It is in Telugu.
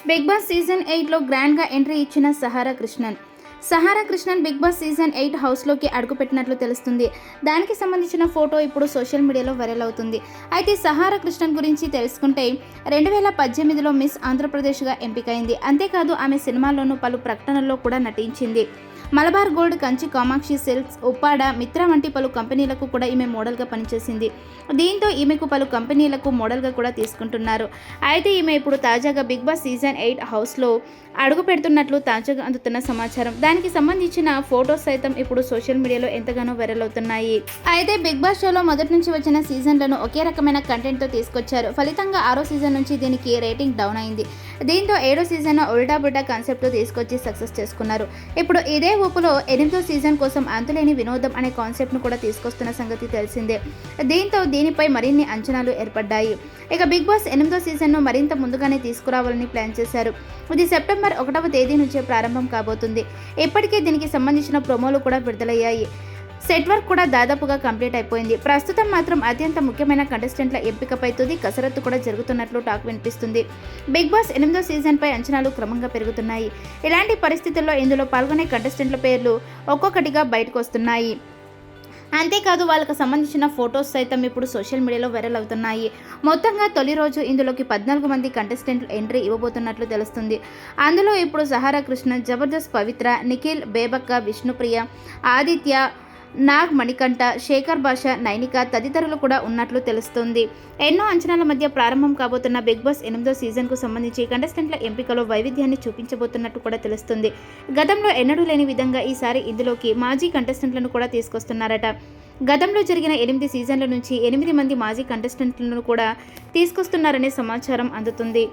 బిగ్ బాస్ సీజన్ 8లో గ్రాండ్గా ఎంట్రీ ఇచ్చిన Sahara Krishnan. Sahara Krishnan bigg boss season 8 హౌస్లోకి అడుగుపెట్టినట్లు తెలుస్తుంది. దానికి సంబంధించిన ఫోటో ఇప్పుడు సోషల్ మీడియాలో వైరల్ అవుతుంది. అయితే సహారా కృష్ణన్ గురించి తెలుసుకుంటే 2018లో మిస్ ఆంధ్రప్రదేశ్గా ఎంపికైంది. అంతేకాదు ఆమె సినిమాల్లోనూ పలు ప్రకటనల్లో కూడా నటించింది. మలబార్ గోల్డ్, కంచి కామాక్షి సిల్క్స్, ఉప్పాడ, మిత్ర వంటి పలు కంపెనీలకు కూడా ఈమె మోడల్గా పనిచేసింది. దీంతో ఈమెకు పలు కంపెనీలకు మోడల్గా కూడా తీసుకుంటున్నారు. అయితే ఈమె ఇప్పుడు తాజాగా బిగ్ బాస్ సీజన్ 8 హౌస్లో అడుగు పెడుతున్నట్లు తాజాగా అందుతున్న సమాచారం. దానికి సంబంధించిన ఫోటోస్ సైతం ఇప్పుడు సోషల్ మీడియాలో ఎంతగానో వైరల్ అవుతున్నాయి. అయితే బిగ్ బాస్ షోలో మొదటి నుంచి వచ్చిన సీజన్లను ఒకే రకమైన కంటెంట్తో తీసుకొచ్చారు. ఫలితంగా 6వ సీజన్ నుంచి దీనికి రేటింగ్ డౌన్ అయింది. దీంతో 7వ సీజన్ ఉల్టా బుల్టా కాన్సెప్ట్తో తీసుకొచ్చి సక్సెస్ చేసుకున్నారు. ఇప్పుడు ఇదే ఊపులో 8వ సీజన్ కోసం అంతులేని వినోదం అనే కాన్సెప్ట్ను కూడా తీసుకొస్తున్న సంగతి తెలిసిందే. దీంతో దీనిపై మరిన్ని అంచనాలు ఏర్పడ్డాయి. ఇక బిగ్ బాస్ 8వ సీజన్ను మరింత ముందుగానే తీసుకురావాలని ప్లాన్ చేశారు. ఇది సెప్టెంబర్ 1వ తేదీ నుంచే ప్రారంభం కాబోతుంది. ఇప్పటికే దీనికి సంబంధించిన ప్రోమోలు కూడా విడుదలయ్యాయి. సెట్ వర్క్ కూడా దాదాపుగా కంప్లీట్ అయిపోయింది. ప్రస్తుతం మాత్రం అత్యంత ముఖ్యమైన కంటెస్టెంట్ల ఎంపికపై తుది కసరత్తు కూడా జరుగుతున్నట్లు టాక్ వినిపిస్తుంది. బిగ్ బాస్ 8వ సీజన్పై అంచనాలు క్రమంగా పెరుగుతున్నాయి. ఇలాంటి పరిస్థితుల్లో ఇందులో పాల్గొనే కంటెస్టెంట్ల పేర్లు ఒక్కొక్కటిగా బయటకు వస్తున్నాయి. అంతేకాదు వాళ్ళకు సంబంధించిన ఫొటోస్ సైతం ఇప్పుడు సోషల్ మీడియాలో వైరల్ అవుతున్నాయి. మొత్తంగా తొలి రోజు ఇందులోకి 14 మంది కంటెస్టెంట్లు ఎంట్రీ ఇవ్వబోతున్నట్లు తెలుస్తుంది. అందులో ఇప్పుడు సహారా కృష్ణన్, జబర్దస్త్ పవిత్ర, నిఖిల్, బేబక్క, విష్ణుప్రియ, ఆదిత్య, నాగ్ మణికంఠ, శేఖర్ భాష, నైనిక తదితరులు కూడా ఉన్నట్లు తెలుస్తుంది. ఎన్నో అంచనాల మధ్య ప్రారంభం కాబోతున్న బిగ్ బాస్ 8వ సీజన్కు సంబంధించి కంటెస్టెంట్ల ఎంపికలో వైవిధ్యాన్ని చూపించబోతున్నట్టు కూడా తెలుస్తుంది. గతంలో ఎన్నడూ లేని విధంగా ఈసారి ఇందులోకి మాజీ కంటెస్టెంట్లను కూడా తీసుకొస్తున్నారట. గతంలో జరిగిన 8 సీజన్ల నుంచి 8 మంది మాజీ కంటెస్టెంట్లను కూడా తీసుకొస్తున్నారనే సమాచారం అందుతుంది.